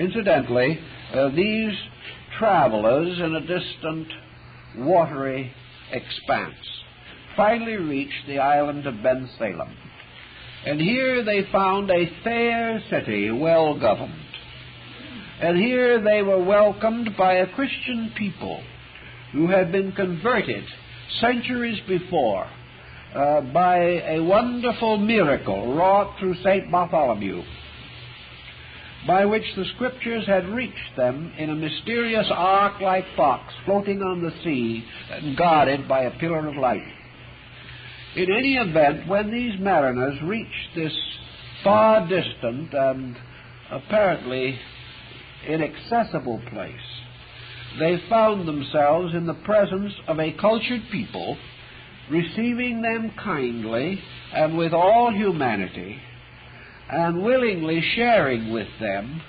Incidentally, these travelers in a distant watery expanse finally reached the island of Ben Salem. And here they found a fair city, well governed. And here they were welcomed by a Christian people who had been converted centuries before by a wonderful miracle wrought through St. Bartholomew, by which the Scriptures had reached them in a mysterious ark-like box floating on the sea and guarded by a pillar of light. In any event, when these mariners reached this far distant and apparently inaccessible place, they found themselves in the presence of a cultured people, receiving them kindly and with all humanity, and willingly sharing with them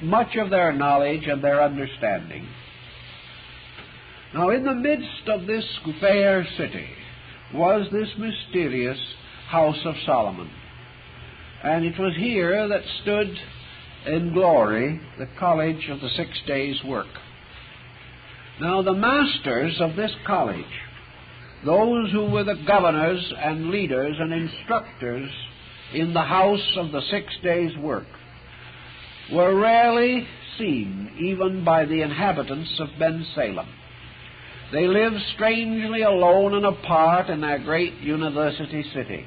much of their knowledge and their understanding. Now, in the midst of this fair city was this mysterious house of Solomon, and it was here that stood in glory the college of the 6 days' work. Now, the masters of this college, those who were the governors and leaders and instructors in the house of the 6 days' work, were rarely seen even by the inhabitants of Ben Salem. They lived strangely alone and apart in their great university city.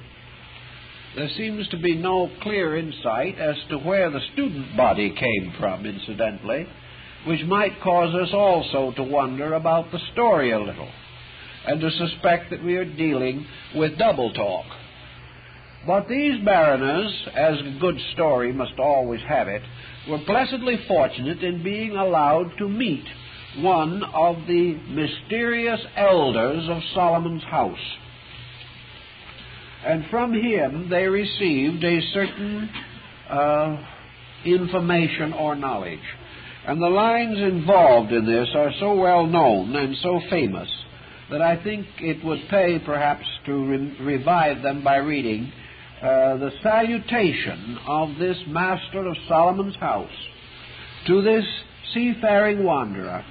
There seems to be no clear insight as to where the student body came from, incidentally, which might cause us also to wonder about the story a little, and to suspect that we are dealing with double talk. But these mariners, as a good story must always have it, were blessedly fortunate in being allowed to meet one of the mysterious elders of Solomon's house. And from him they received a certain information or knowledge. And the lines involved in this are so well known and so famous that I think it would pay perhaps to revive them by reading the salutation of this master of Solomon's house to this seafaring wanderer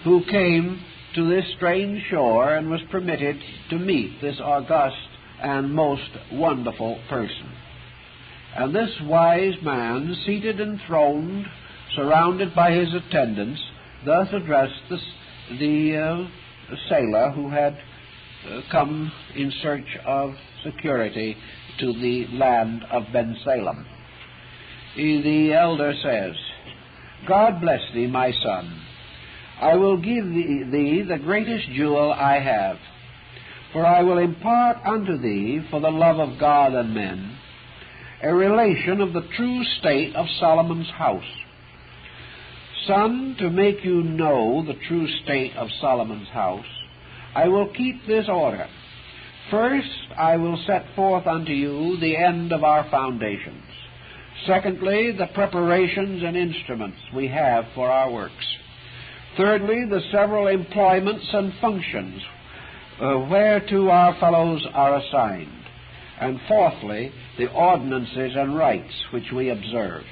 who came to this strange shore and was permitted to meet this august and most wonderful person. And this wise man, seated enthroned, surrounded by his attendants, thus addressed the sailor who had come in search of security to the land of Ben Salem. The elder says, "God bless thee, my son. I will give thee the greatest jewel I have, for I will impart unto thee, for the love of God and men, a relation of the true state of Solomon's house. Son, to make you know the true state of Solomon's house, I will keep this order. First, I will set forth unto you the end of our foundations. Secondly, the preparations and instruments we have for our works. Thirdly, the several employments and functions whereto our fellows are assigned. And fourthly, the ordinances and rites which we observe."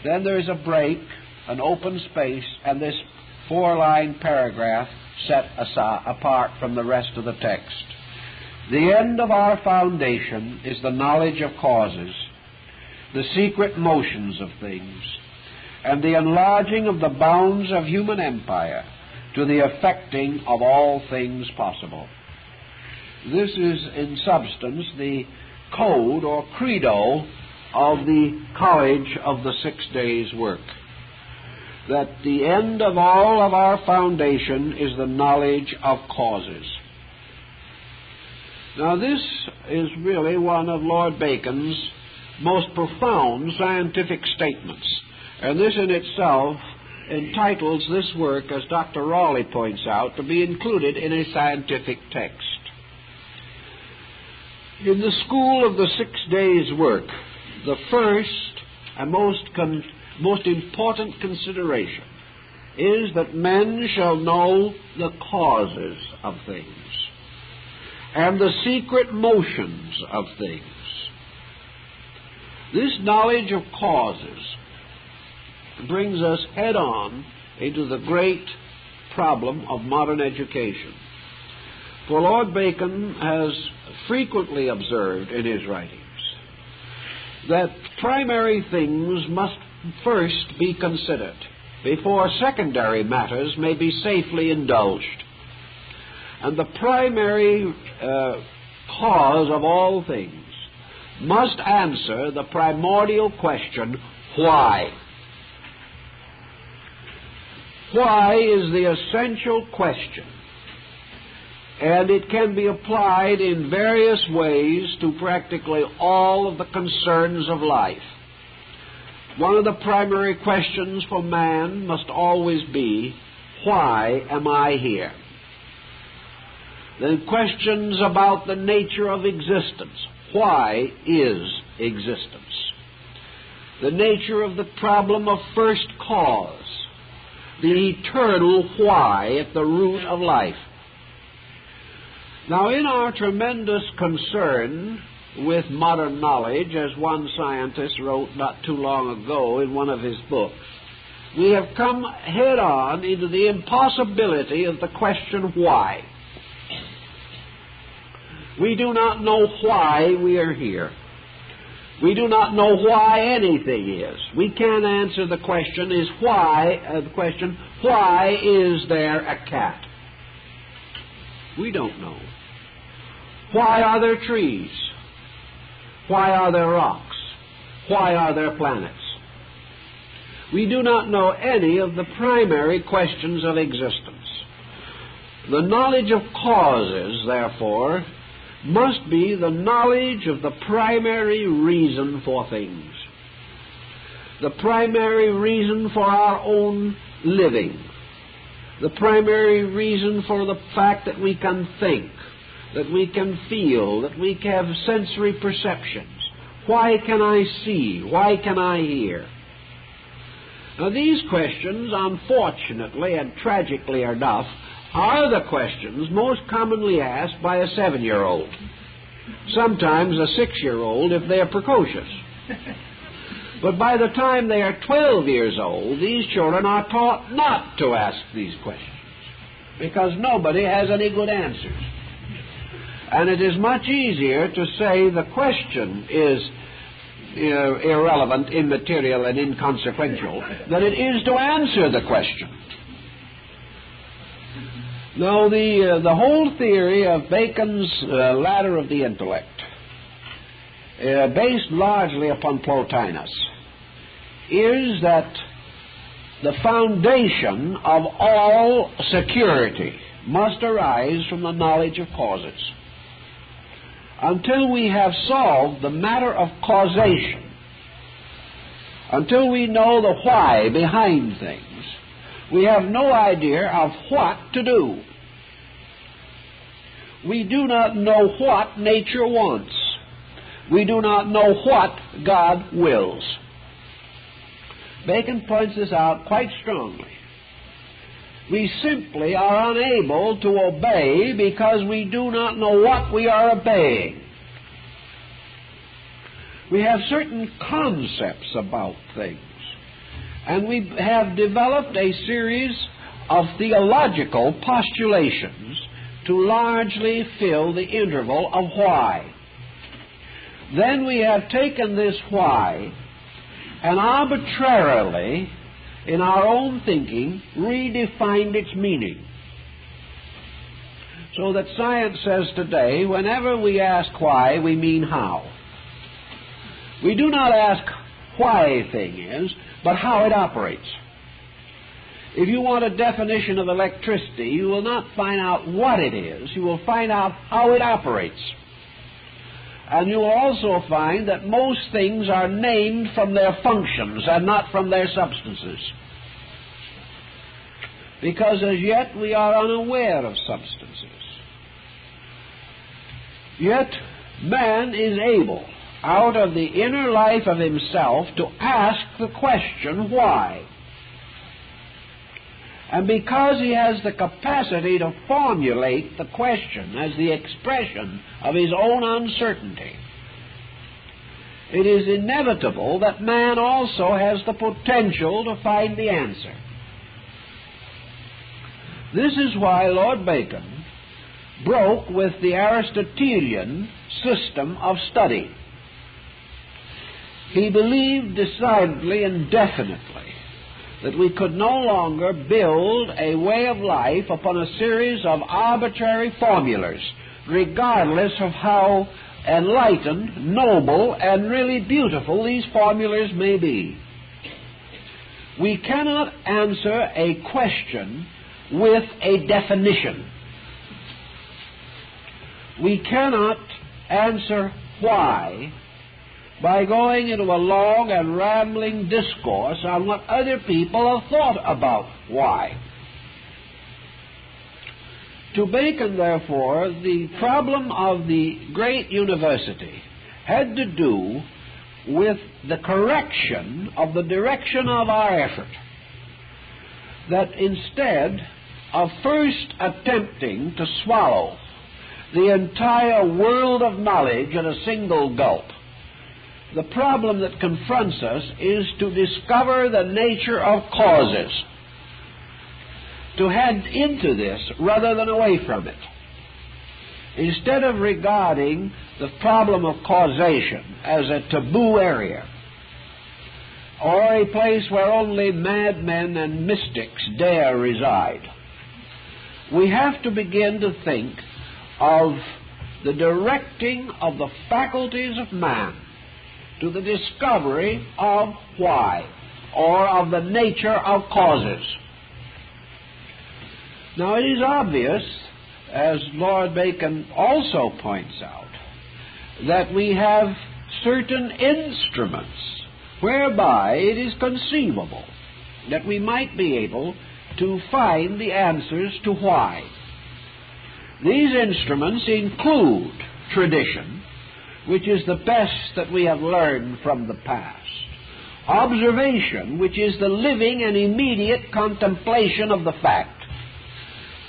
Then there is a break, an open space, and this 4-line paragraph set apart from the rest of the text. "The end of our foundation is the knowledge of causes, the secret motions of things, and the enlarging of the bounds of human empire to the effecting of all things possible." This is, in substance, the code or credo of the College of the 6 days' work. That the end of all of our foundation is the knowledge of causes. Now, this is really one of Lord Bacon's most profound scientific statements, and this in itself entitles this work, as Dr. Raleigh points out, to be included in a scientific text. In the school of the 6 days' work, the first and most important consideration is that men shall know the causes of things and the secret motions of things. This knowledge of causes brings us head-on into the great problem of modern education. For Lord Bacon has frequently observed in his writings that primary things must first be considered before secondary matters may be safely indulged. And the primary cause of all things must answer the primordial question, why? Why is the essential question, and it can be applied in various ways to practically all of the concerns of life. One of the primary questions for man must always be, why am I here? Then questions about the nature of existence. Why is existence? The nature of the problem of first cause. The eternal why at the root of life. Now, in our tremendous concern with modern knowledge, as one scientist wrote not too long ago in one of his books, we have come head-on into the impossibility of the question why. We do not know why we are here. We do not know why anything is. We can't answer the question why is there a cat? We don't know. Why are there trees? Why are there rocks? Why are there planets? We do not know any of the primary questions of existence. The knowledge of causes, therefore, must be the knowledge of the primary reason for things. The primary reason for our own living. The primary reason for the fact that we can think, that we can feel, that we have sensory perceptions. Why can I see? Why can I hear? Now, these questions, unfortunately and tragically enough, are the questions most commonly asked by a 7-year-old. Sometimes a 6-year-old if they are precocious. But by the time they are 12 years old, these children are taught not to ask these questions, because nobody has any good answers. And it is much easier to say the question is irrelevant, immaterial, and inconsequential than it is to answer the question. Now, the whole theory of Bacon's ladder of the intellect, based largely upon Plotinus, is that the foundation of all security must arise from the knowledge of causes. Until we have solved the matter of causation, until we know the why behind things, we have no idea of what to do. We do not know what nature wants. We do not know what God wills. Bacon points this out quite strongly. We simply are unable to obey because we do not know what we are obeying. We have certain concepts about things, and we have developed a series of theological postulations to largely fill the interval of why. Then we have taken this why and arbitrarily, in our own thinking, redefined its meaning. So that science says today, whenever we ask why, we mean how. We do not ask why a thing is, but how it operates. If you want a definition of electricity, you will not find out what it is, you will find out how it operates. And you will also find that most things are named from their functions and not from their substances. Because as yet we are unaware of substances. Yet man is able, out of the inner life of himself, to ask the question, why? And because he has the capacity to formulate the question as the expression of his own uncertainty, it is inevitable that man also has the potential to find the answer. This is why Lord Bacon broke with the Aristotelian system of study. He believed decidedly and definitely that we could no longer build a way of life upon a series of arbitrary formulas, regardless of how enlightened, noble, and really beautiful these formulas may be. We cannot answer a question with a definition. We cannot answer why by going into a long and rambling discourse on what other people have thought about why. To Bacon, therefore, the problem of the great university had to do with the correction of the direction of our effort. That instead of first attempting to swallow the entire world of knowledge at a single gulp, the problem that confronts us is to discover the nature of causes, to head into this rather than away from it. Instead of regarding the problem of causation as a taboo area, or a place where only madmen and mystics dare reside, we have to begin to think of the directing of the faculties of man to the discovery of why, or of the nature of causes. Now, it is obvious, as Lord Bacon also points out, that we have certain instruments whereby it is conceivable that we might be able to find the answers to why. These instruments include tradition, which is the best that we have learned from the past; observation, which is the living and immediate contemplation of the fact;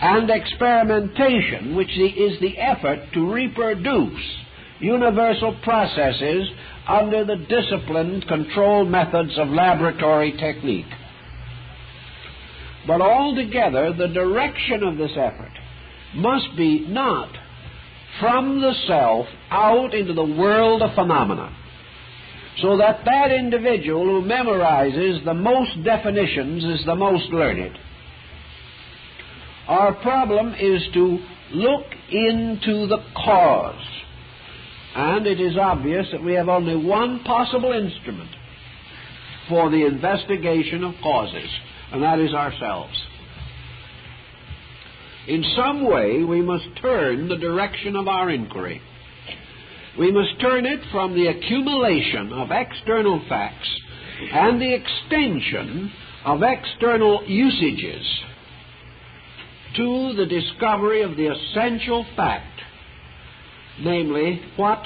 and experimentation, which is the effort to reproduce universal processes under the disciplined, controlled methods of laboratory technique. But altogether, the direction of this effort must be not from the self out into the world of phenomena, so that that individual who memorizes the most definitions is the most learned. Our problem is to look into the cause, and it is obvious that we have only one possible instrument for the investigation of causes, and that is ourselves. In some way, we must turn the direction of our inquiry. We must turn it from the accumulation of external facts and the extension of external usages to the discovery of the essential fact, namely, what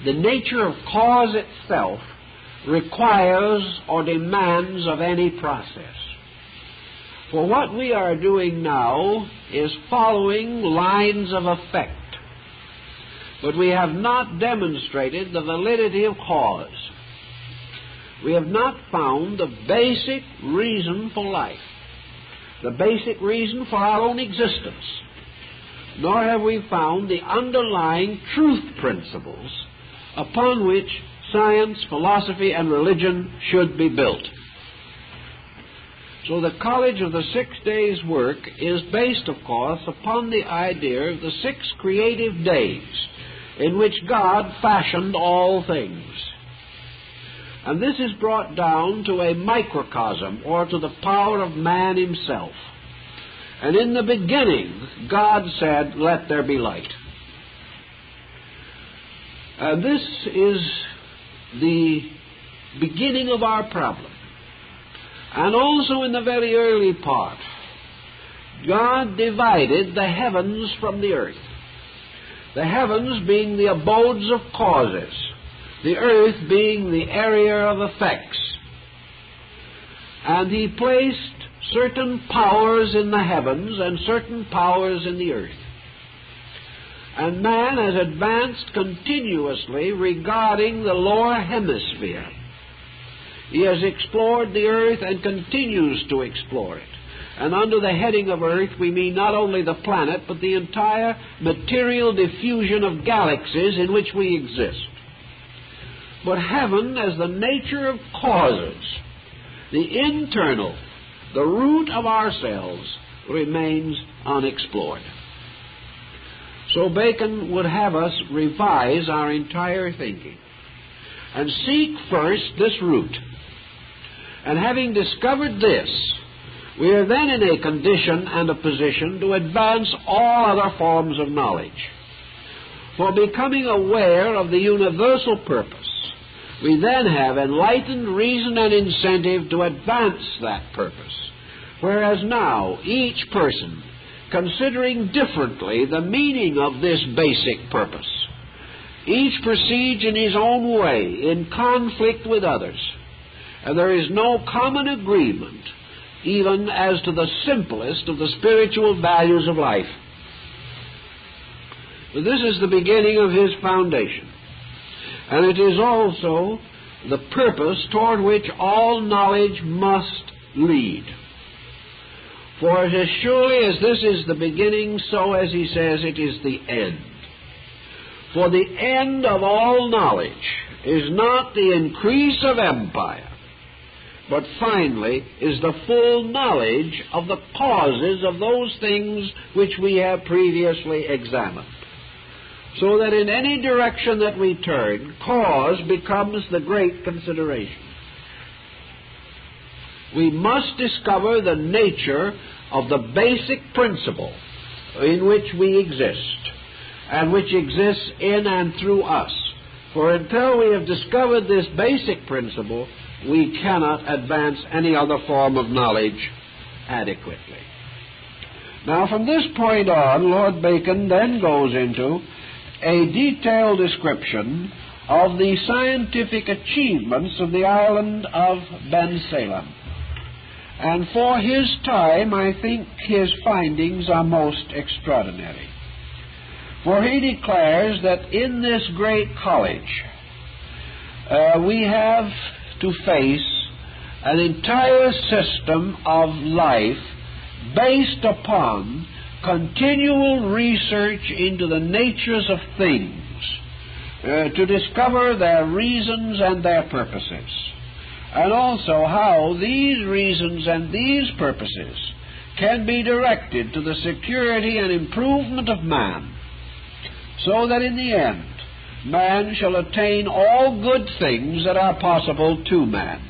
the nature of cause itself requires or demands of any process. For what we are doing now is following lines of effect, but we have not demonstrated the validity of cause. We have not found the basic reason for life, the basic reason for our own existence, nor have we found the underlying truth principles upon which science, philosophy, and religion should be built. So the College of the 6 Days' work is based, of course, upon the idea of the 6 creative days in which God fashioned all things. And this is brought down to a microcosm, or to the power of man himself. And in the beginning, God said, "Let there be light." This is the beginning of our problem. And also in the very early part, God divided the heavens from the earth. The heavens being the abodes of causes, the earth being the area of effects. And He placed certain powers in the heavens and certain powers in the earth. and man has advanced continuously regarding the lower hemisphere. He has explored the earth and continues to explore it. And under the heading of earth, we mean not only the planet, but the entire material diffusion of galaxies in which we exist. But heaven, as the nature of causes, the internal, the root of ourselves, remains unexplored. So Bacon would have us revise our entire thinking and seek first this root. And having discovered this, we are then in a condition and a position to advance all other forms of knowledge. For becoming aware of the universal purpose, we then have enlightened reason and incentive to advance that purpose. Whereas now, each person, considering differently the meaning of this basic purpose, each proceeds in his own way, in conflict with others, and there is no common agreement even as to the simplest of the spiritual values of life. But this is the beginning of his foundation, and it is also the purpose toward which all knowledge must lead. For as surely as this is the beginning, so, as he says, it is the end. For the end of all knowledge is not the increase of empire, but finally is the full knowledge of the causes of those things which we have previously examined. So that in any direction that we turn, cause becomes the great consideration. We must discover the nature of the basic principle in which we exist, and which exists in and through us. For until we have discovered this basic principle, we cannot advance any other form of knowledge adequately. Now, from this point on, Lord Bacon then goes into a detailed description of the scientific achievements of the island of Ben Salem. And for his time, I think his findings are most extraordinary. For he declares that in this great college, we have to face an entire system of life based upon continual research into the natures of things to discover their reasons and their purposes, and also how these reasons and these purposes can be directed to the security and improvement of man, so that in the end man shall attain all good things that are possible to man.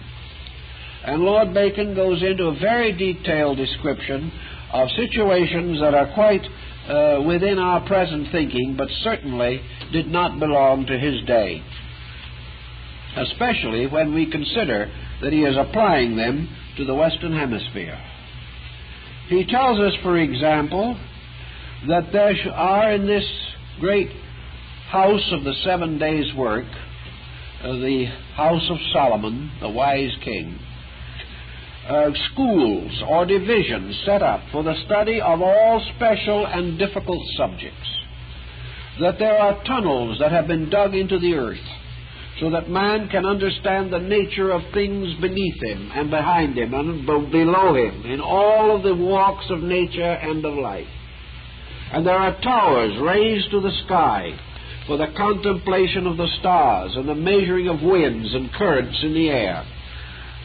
And Lord Bacon goes into a very detailed description of situations that are quite within our present thinking, but certainly did not belong to his day, especially when we consider that he is applying them to the Western Hemisphere. He tells us, for example, that there are in this great house of the 7 days' work, the house of Solomon, the wise king, schools or divisions set up for the study of all special and difficult subjects, that there are tunnels that have been dug into the earth so that man can understand the nature of things beneath him and behind him and below him in all of the walks of nature and of life. And there are towers raised to the sky for the contemplation of the stars and the measuring of winds and currents in the air.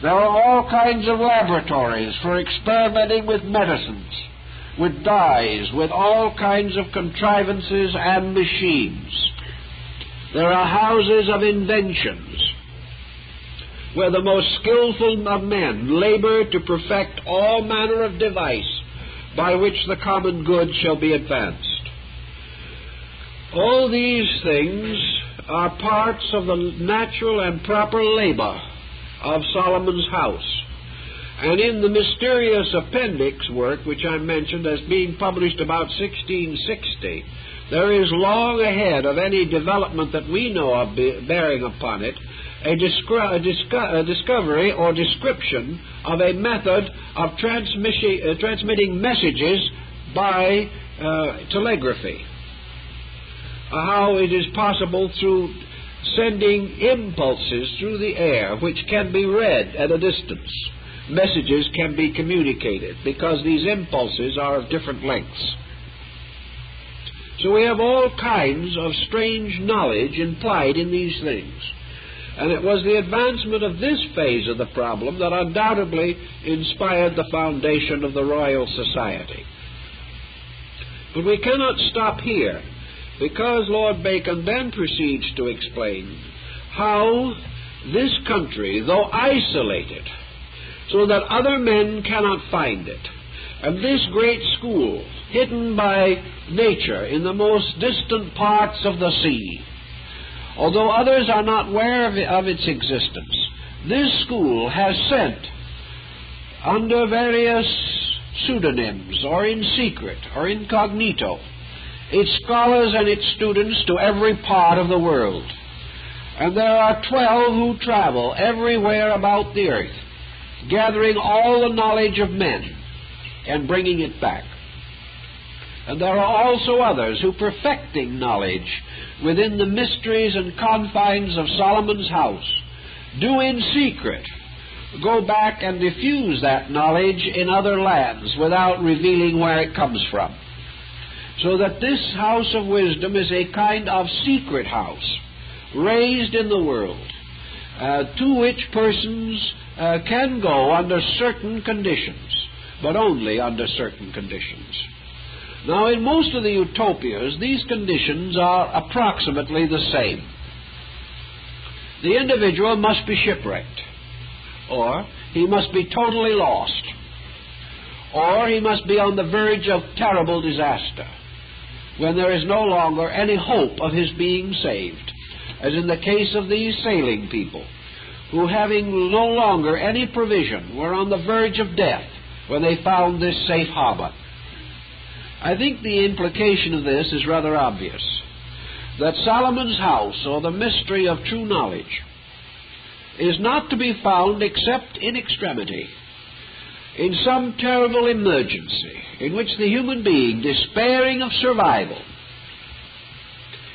There are all kinds of laboratories for experimenting with medicines, with dyes, with all kinds of contrivances and machines. There are houses of inventions, where the most skillful of men labor to perfect all manner of device by which the common good shall be advanced. All these things are parts of the natural and proper labor of Solomon's house. And in the mysterious appendix work, which I mentioned as being published about 1660, there is long ahead of any development that we know of bearing upon it, a discovery or description of a method of transmitting messages by telegraphy. how it is possible through sending impulses through the air which can be read at a distance. Messages can be communicated because these impulses are of different lengths. So we have all kinds of strange knowledge implied in these things. And it was the advancement of this phase of the problem that undoubtedly inspired the foundation of the Royal Society. But we cannot stop here, because Lord Bacon then proceeds to explain how this country, though isolated, so that other men cannot find it, and this great school, hidden by nature in the most distant parts of the sea, although others are not aware of its existence, this school has sent, under various pseudonyms, or in secret, or incognito, its scholars and its students to every part of the world. And there are 12 who travel everywhere about the earth, gathering all the knowledge of men and bringing it back. And there are also others who, perfecting knowledge within the mysteries and confines of Solomon's house, do in secret go back and diffuse that knowledge in other lands without revealing where it comes from. So that this house of wisdom is a kind of secret house raised in the world, to which persons can go under certain conditions, but only under certain conditions. Now, in most of the utopias, these conditions are approximately the same. The individual must be shipwrecked, or he must be totally lost, or he must be on the verge of terrible disaster, when there is no longer any hope of his being saved, as in the case of these sailing people, who, having no longer any provision, were on the verge of death when they found this safe harbor. I think the implication of this is rather obvious, that Solomon's house, or the mystery of true knowledge, is not to be found except in extremity, in some terrible emergency in which the human being, despairing of survival,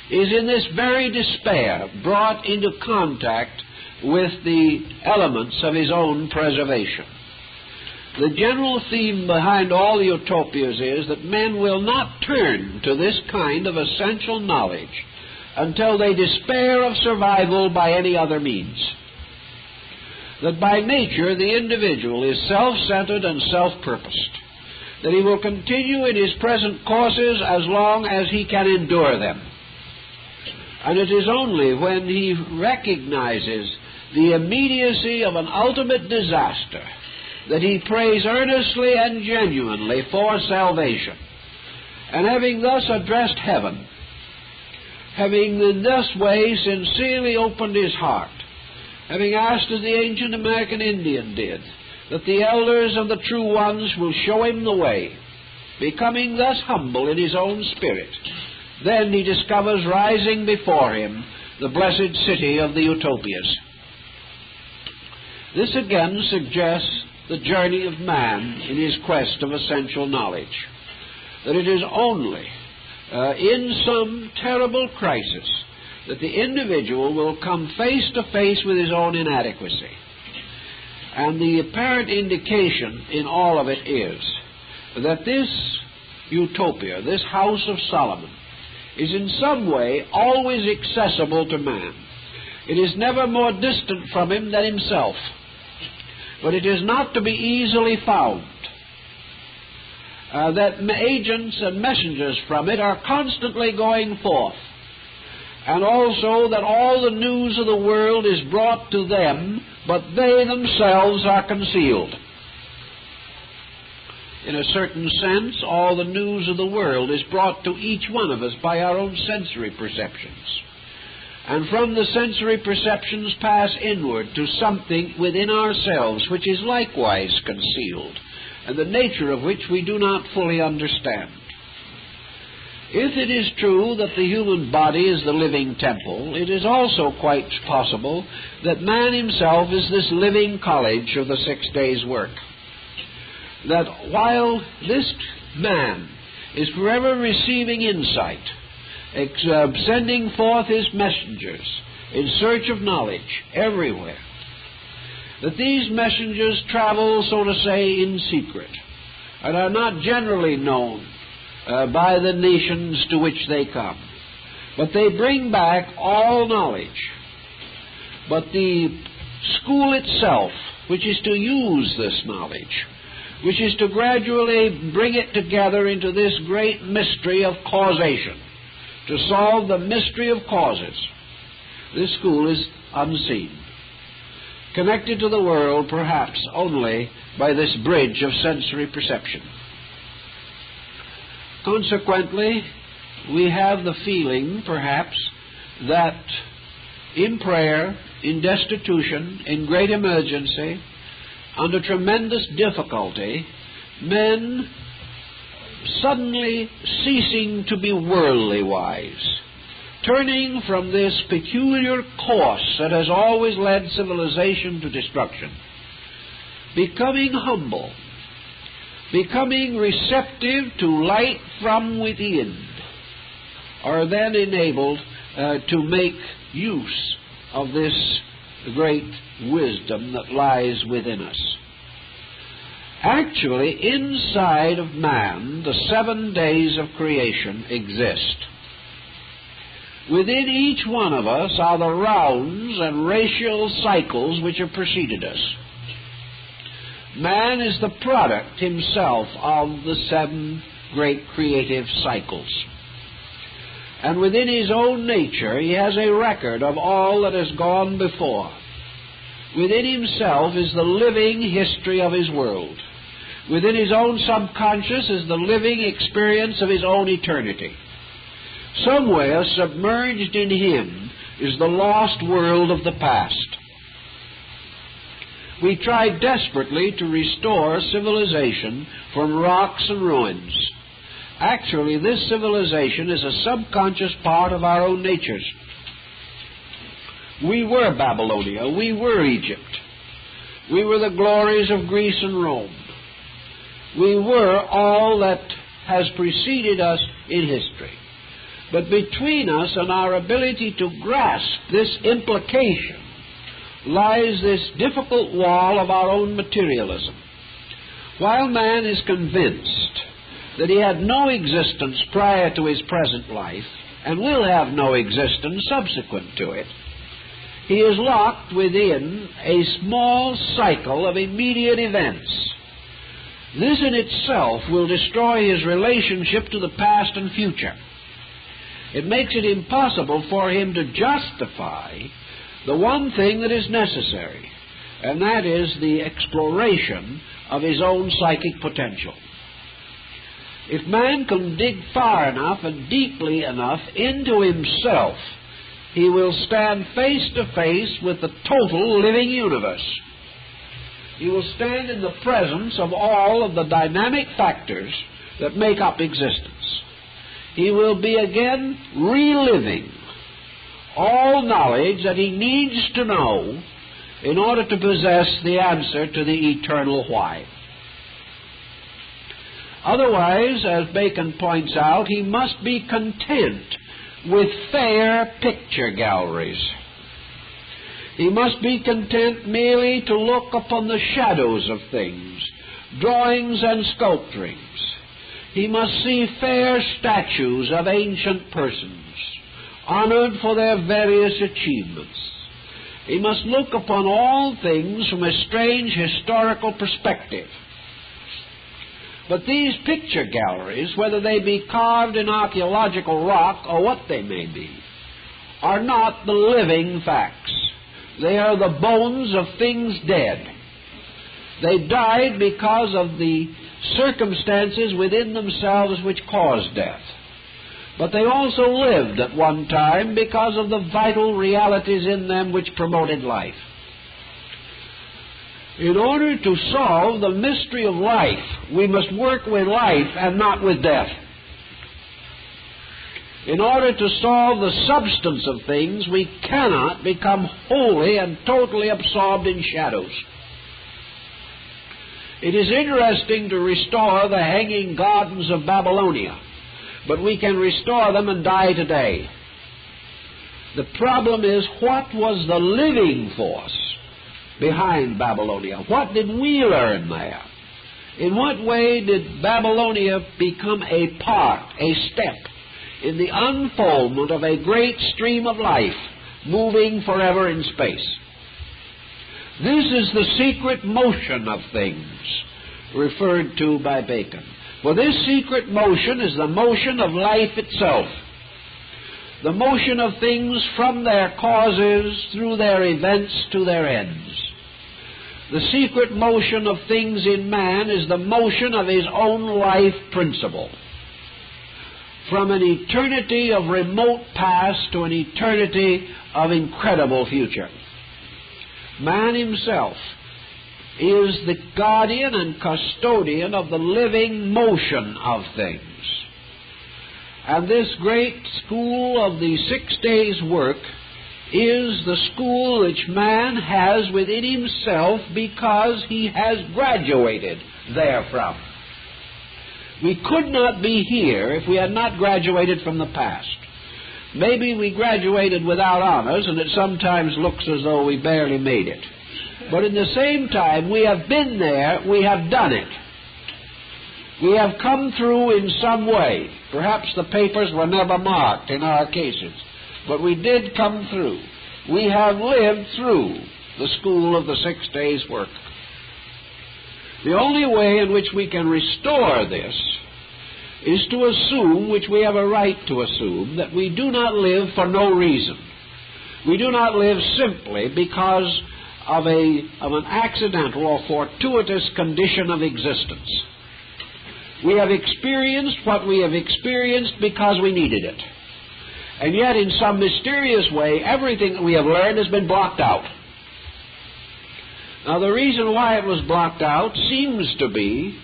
is in this very despair brought into contact with the elements of his own preservation. The general theme behind all the utopias is that men will not turn to this kind of essential knowledge until they despair of survival by any other means. That by nature the individual is self-centered and self-purposed, that he will continue in his present courses as long as he can endure them. And it is only when he recognizes the immediacy of an ultimate disaster that he prays earnestly and genuinely for salvation. And having thus addressed heaven, having in this way sincerely opened his heart, having asked as the ancient American Indian did, that the elders of the true ones will show him the way, becoming thus humble in his own spirit, then he discovers rising before him the blessed city of the utopias. This again suggests the journey of man in his quest of essential knowledge, that it is only in some terrible crisis that the individual will come face to face with his own inadequacy. And the apparent indication in all of it is that this utopia, this house of Solomon, is in some way always accessible to man. It is never more distant from him than himself, but it is not to be easily found. That agents and messengers from it are constantly going forth, and also that all the news of the world is brought to them, but they themselves are concealed. In a certain sense, all the news of the world is brought to each one of us by our own sensory perceptions. And from the sensory perceptions pass inward to something within ourselves which is likewise concealed, and the nature of which we do not fully understand. If it is true that the human body is the living temple, it is also quite possible that man himself is this living college of the 6 days' work. That while this man is forever receiving insight sending forth his messengers in search of knowledge everywhere. That these messengers travel, so to say, in secret, and are not generally known by the nations to which they come. But they bring back all knowledge. But the school itself, which is to use this knowledge, which is to gradually bring it together into this great mystery of causation, to solve the mystery of causes, this school is unseen, connected to the world perhaps only by this bridge of sensory perception. Consequently, we have the feeling, perhaps, that in prayer, in destitution, in great emergency, under tremendous difficulty, men suddenly ceasing to be worldly wise, turning from this peculiar course that has always led civilization to destruction, becoming humble, becoming receptive to light from within, are then enabled to make use of this great wisdom that lies within us. Actually, inside of man, the 7 days of creation exist. Within each one of us are the rounds and racial cycles which have preceded us. Man is the product himself of the 7 great creative cycles. And within his own nature, he has a record of all that has gone before. Within himself is the living history of his world. Within his own subconscious is the living experience of his own eternity. Somewhere submerged in him is the lost world of the past. We try desperately to restore civilization from rocks and ruins. Actually, this civilization is a subconscious part of our own natures. We were Babylonia. We were Egypt. We were the glories of Greece and Rome. We were all that has preceded us in history. But between us and our ability to grasp this implication lies this difficult wall of our own materialism. While man is convinced that he had no existence prior to his present life and will have no existence subsequent to it, he is locked within a small cycle of immediate events. This in itself will destroy his relationship to the past and future. It makes it impossible for him to justify the one thing that is necessary, and that is the exploration of his own psychic potential. If man can dig far enough and deeply enough into himself, he will stand face to face with the total living universe. He will stand in the presence of all of the dynamic factors that make up existence. He will be again reliving all knowledge that he needs to know in order to possess the answer to the eternal why. Otherwise, as Bacon points out, he must be content with fair picture galleries. He must be content merely to look upon the shadows of things, drawings and sculpturings. He must see fair statues of ancient persons, honored for their various achievements. He must look upon all things from a strange historical perspective. But these picture galleries, whether they be carved in archaeological rock or what they may be, are not the living facts. They are the bones of things dead. They died because of the circumstances within themselves which caused death. But they also lived at one time because of the vital realities in them which promoted life. In order to solve the mystery of life, we must work with life and not with death. In order to solve the substance of things, we cannot become wholly and totally absorbed in shadows. It is interesting to restore the hanging gardens of Babylonia, but we can restore them and die today. The problem is, what was the living force behind Babylonia? What did we learn there? In what way did Babylonia become a part, a step, in the unfoldment of a great stream of life moving forever in space? This is the secret motion of things referred to by Bacon. For this secret motion is the motion of life itself, the motion of things from their causes through their events to their ends. The secret motion of things in man is the motion of his own life principle, from an eternity of remote past to an eternity of incredible future. Man himself is the guardian and custodian of the living motion of things. And this great school of the 6 days' work is the school which man has within himself because he has graduated therefrom. We could not be here if we had not graduated from the past. Maybe we graduated without honors, and it sometimes looks as though we barely made it. But in the same time, we have been there, we have done it. We have come through in some way. Perhaps the papers were never marked in our cases, but we did come through. We have lived through the school of the 6 days' work. The only way in which we can restore this is to assume, which we have a right to assume, that we do not live for no reason. We do not live simply because of an accidental or fortuitous condition of existence. We have experienced what we have experienced because we needed it. And yet, in some mysterious way, everything that we have learned has been blocked out. Now, the reason why it was blocked out seems to be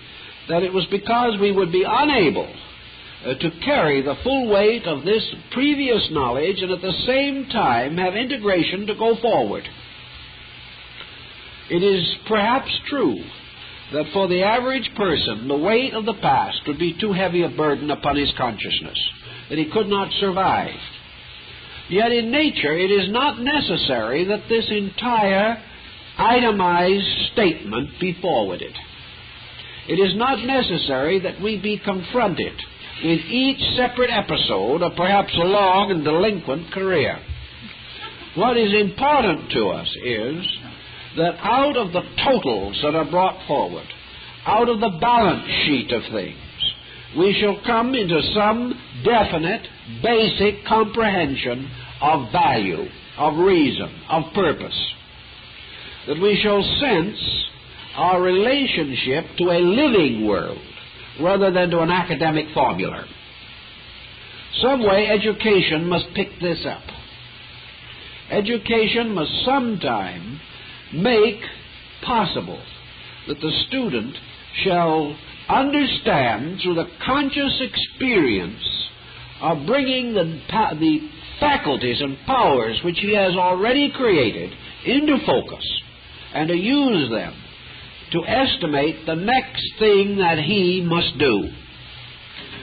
that it was because we would be unable to carry the full weight of this previous knowledge and at the same time have integration to go forward. It is perhaps true that for the average person, the weight of the past would be too heavy a burden upon his consciousness, that he could not survive. Yet in nature, it is not necessary that this entire itemized statement be forwarded. It is not necessary that we be confronted with each separate episode of perhaps a long and delinquent career. What is important to us is that out of the totals that are brought forward, out of the balance sheet of things, we shall come into some definite, basic comprehension of value, of reason, of purpose. That we shall sense our relationship to a living world rather than to an academic formula. Some way education must pick this up. Education must sometime make possible that the student shall understand through the conscious experience of bringing the faculties and powers which he has already created into focus and to use them to estimate the next thing that he must do.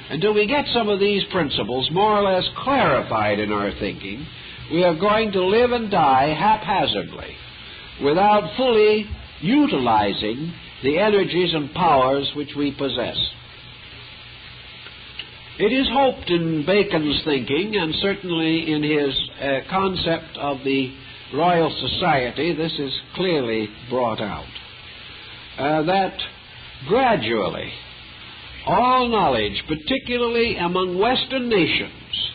Until we get some of these principles more or less clarified in our thinking, we are going to live and die haphazardly without fully utilizing the energies and powers which we possess. It is hoped in Bacon's thinking, and certainly in his concept of the Royal Society, this is clearly brought out, that gradually all knowledge, particularly among Western nations,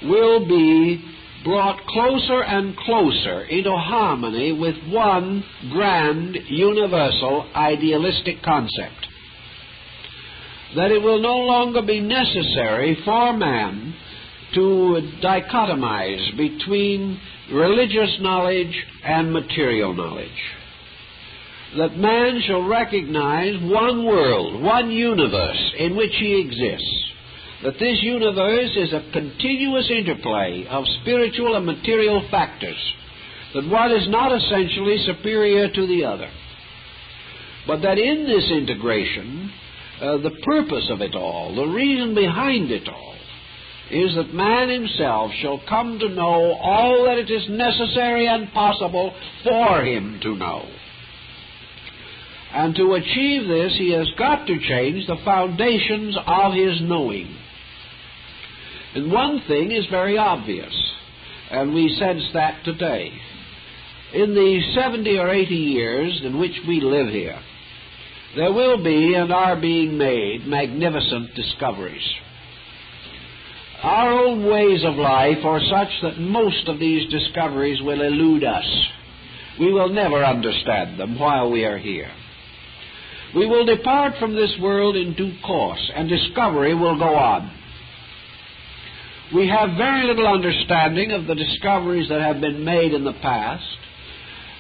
will be brought closer and closer into harmony with one grand, universal, idealistic concept. That it will no longer be necessary for man to dichotomize between religious knowledge and material knowledge. That man shall recognize one world, one universe in which he exists. That this universe is a continuous interplay of spiritual and material factors. That one is not essentially superior to the other. But that in this integration, the purpose of it all, the reason behind it all, is that man himself shall come to know all that it is necessary and possible for him to know. And to achieve this, he has got to change the foundations of his knowing. And one thing is very obvious, and we sense that today. In the 70 or 80 years in which we live here, there will be and are being made magnificent discoveries. Our own ways of life are such that most of these discoveries will elude us. We will never understand them while we are here. We will depart from this world in due course, and discovery will go on. We have very little understanding of the discoveries that have been made in the past.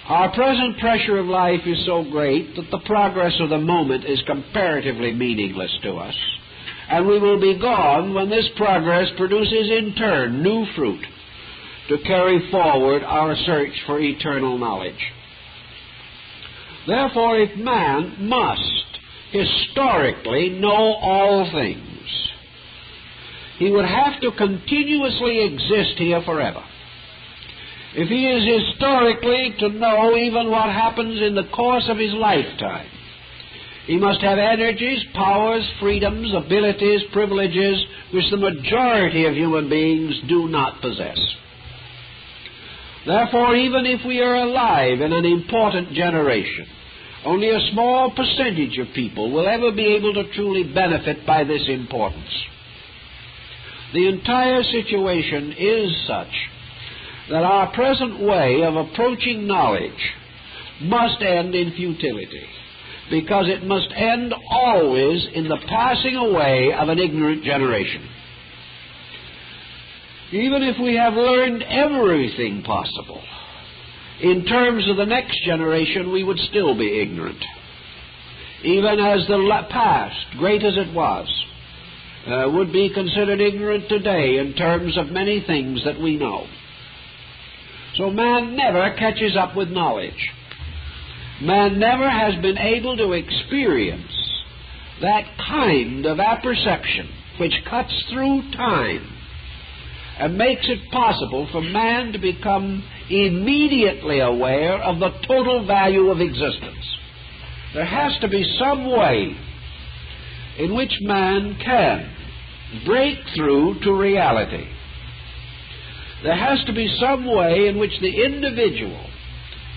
Our present pressure of life is so great that the progress of the moment is comparatively meaningless to us, and we will be gone when this progress produces in turn new fruit to carry forward our search for eternal knowledge. Therefore, if man must historically know all things, he would have to continuously exist here forever. If he is historically to know even what happens in the course of his lifetime, he must have energies, powers, freedoms, abilities, privileges which the majority of human beings do not possess. Therefore, even if we are alive in an important generation, only a small percentage of people will ever be able to truly benefit by this importance. The entire situation is such that our present way of approaching knowledge must end in futility, because it must end always in the passing away of an ignorant generation. Even if we have learned everything possible, in terms of the next generation, we would still be ignorant. Even as the past, great as it was, would be considered ignorant today in terms of many things that we know. So man never catches up with knowledge. Man never has been able to experience that kind of apperception which cuts through time and makes it possible for man to become immediately aware of the total value of existence. There has to be some way in which man can break through to reality. There has to be some way in which the individual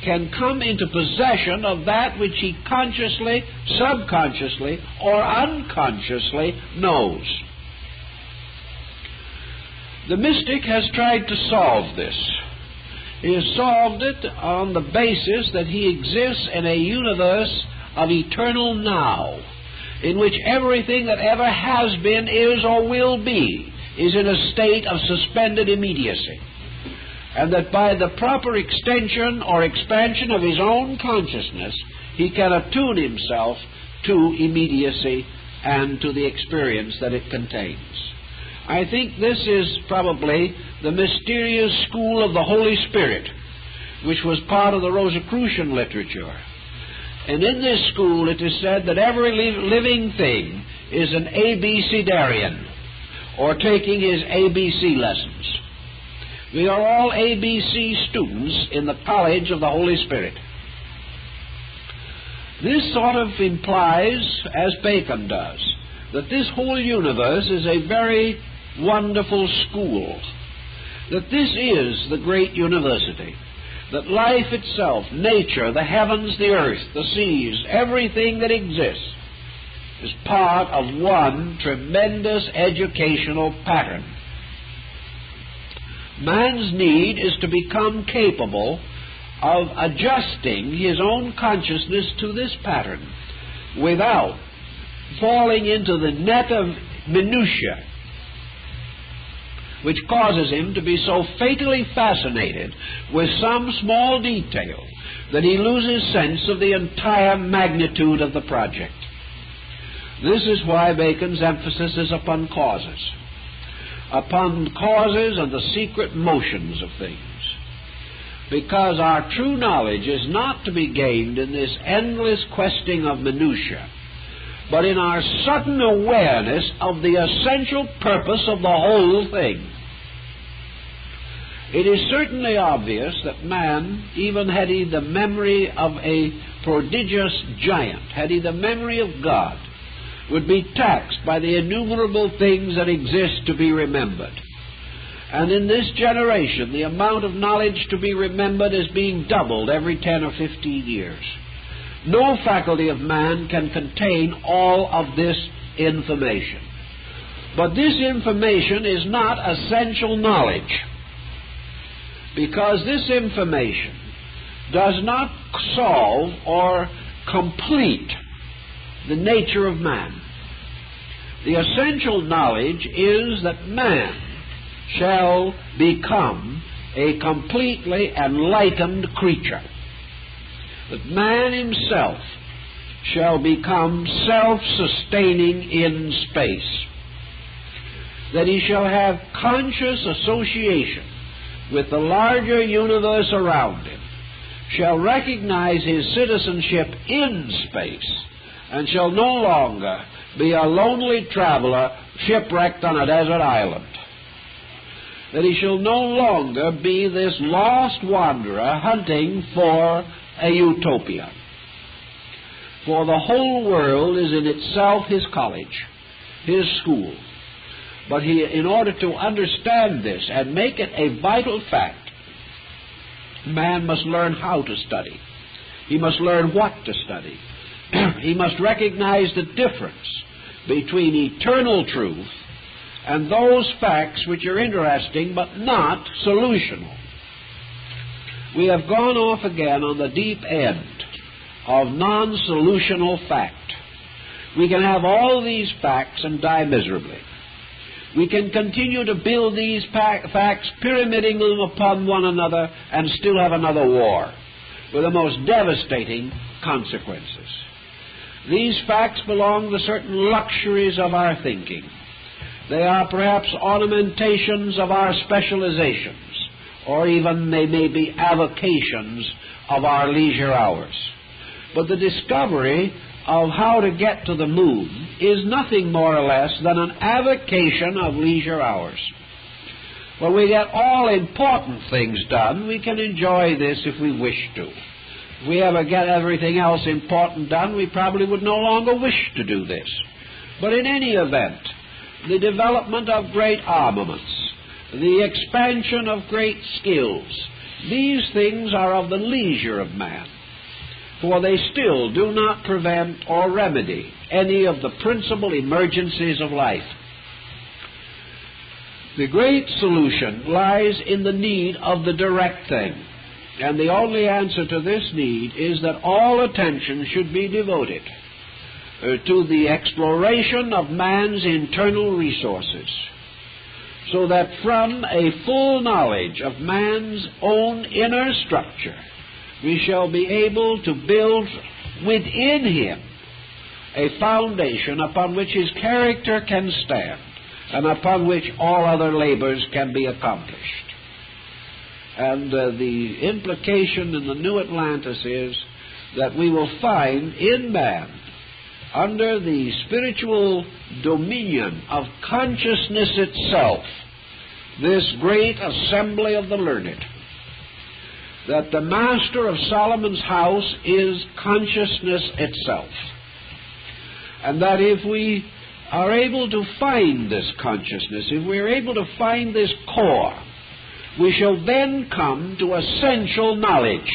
can come into possession of that which he consciously, subconsciously, or unconsciously knows. The mystic has tried to solve this. He has solved it on the basis that he exists in a universe of eternal now, in which everything that ever has been, is, or will be is in a state of suspended immediacy, and that by the proper extension or expansion of his own consciousness, he can attune himself to immediacy and to the experience that it contains. I think this is probably the mysterious school of the Holy Spirit, which was part of the Rosicrucian literature. And in this school it is said that every living thing is an ABCdarian, or taking his ABC lessons. We are all ABC students in the College of the Holy Spirit. This sort of implies, as Bacon does, that this whole universe is a very wonderful school, that this is the great university, that life itself, nature, the heavens, the earth, the seas, everything that exists is part of one tremendous educational pattern. Man's need is to become capable of adjusting his own consciousness to this pattern without falling into the net of minutiae, which causes him to be so fatally fascinated with some small detail that he loses sense of the entire magnitude of the project. This is why Bacon's emphasis is upon causes and the secret motions of things. Because our true knowledge is not to be gained in this endless questing of minutiae, but in our sudden awareness of the essential purpose of the whole thing. It is certainly obvious that man, even had he the memory of a prodigious giant, had he the memory of God, would be taxed by the innumerable things that exist to be remembered. And in this generation, the amount of knowledge to be remembered is being doubled every 10 or 15 years. No faculty of man can contain all of this information. But this information is not essential knowledge, because this information does not solve or complete the nature of man. The essential knowledge is that man shall become a completely enlightened creature, that man himself shall become self-sustaining in space, that he shall have conscious association with the larger universe around him, shall recognize his citizenship in space, and shall no longer be a lonely traveler shipwrecked on a desert island, that he shall no longer be this lost wanderer hunting for a utopia. For the whole world is in itself his college, his school. But in order to understand this and make it a vital fact, man must learn how to study. He must learn what to study. He must recognize the difference between eternal truth and those facts which are interesting but not solutional. We have gone off again on the deep end of non-solutional fact. We can have all these facts and die miserably. We can continue to build these facts, pyramiding them upon one another, and still have another war with the most devastating consequences. These facts belong to certain luxuries of our thinking. They are perhaps ornamentations of our specializations, or even they may be avocations of our leisure hours. But the discovery of how to get to the moon is nothing more or less than an avocation of leisure hours. When we get all important things done, we can enjoy this if we wish to. If we ever get everything else important done, we probably would no longer wish to do this. But in any event, the development of great armaments, the expansion of great skills, these things are of the leisure of man, for they still do not prevent or remedy any of the principal emergencies of life. The great solution lies in the need of the direct thing, and the only answer to this need is that all attention should be devoted to the exploration of man's internal resources, so that from a full knowledge of man's own inner structure, we shall be able to build within him a foundation upon which his character can stand and upon which all other labors can be accomplished. And the implication in the new Atlantis is that we will find in man, under the spiritual dominion of consciousness itself, this great assembly of the learned, that the master of Solomon's house is consciousness itself, and that if we are able to find this consciousness, if we are able to find this core, we shall then come to essential knowledge.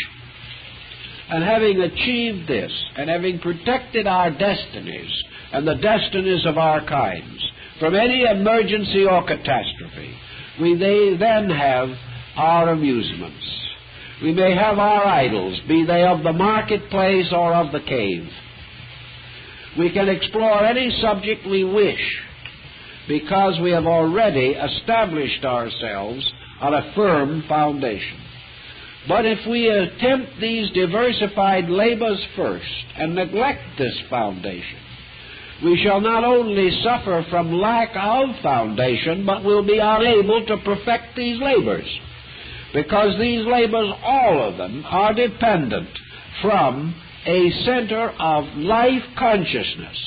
And having achieved this, and having protected our destinies and the destinies of our kinds from any emergency or catastrophe, we may then have our amusements. We may have our idols, be they of the marketplace or of the cave. We can explore any subject we wish, because we have already established ourselves on a firm foundation. But if we attempt these diversified labors first and neglect this foundation, we shall not only suffer from lack of foundation, but will be unable to perfect these labors, because these labors, all of them, are dependent from a center of life consciousness,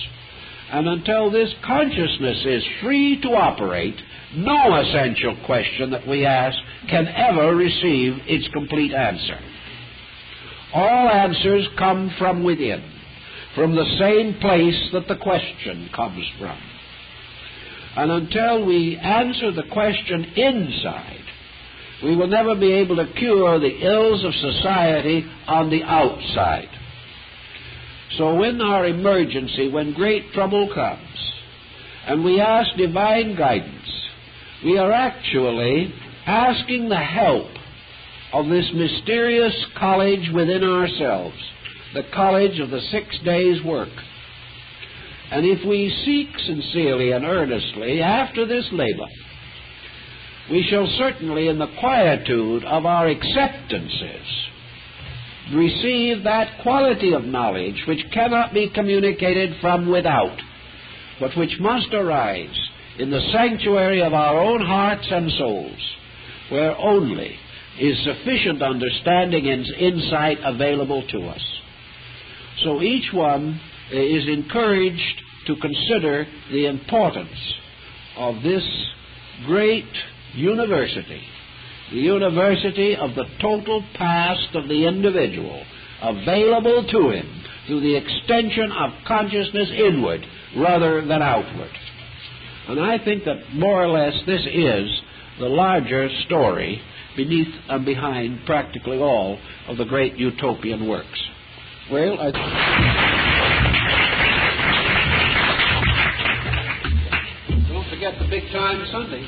And until this consciousness is free to operate, no essential question that we ask can ever receive its complete answer. All answers come from within, from the same place that the question comes from. And until we answer the question inside, we will never be able to cure the ills of society on the outside. So in our emergency, when great trouble comes, and we ask divine guidance, we are actually asking the help of this mysterious college within ourselves, the college of the 6 days' work. And if we seek sincerely and earnestly after this labor, we shall certainly, in the quietude of our acceptances, receive that quality of knowledge which cannot be communicated from without, but which must arise in the sanctuary of our own hearts and souls, where only is sufficient understanding and insight available to us. So each one is encouraged to consider the importance of this great university, the university of the total past of the individual, available to him through the extension of consciousness inward rather than outward. And I think that more or less this is the larger story beneath and behind practically all of the great utopian works. Well, don't forget the big time Sunday.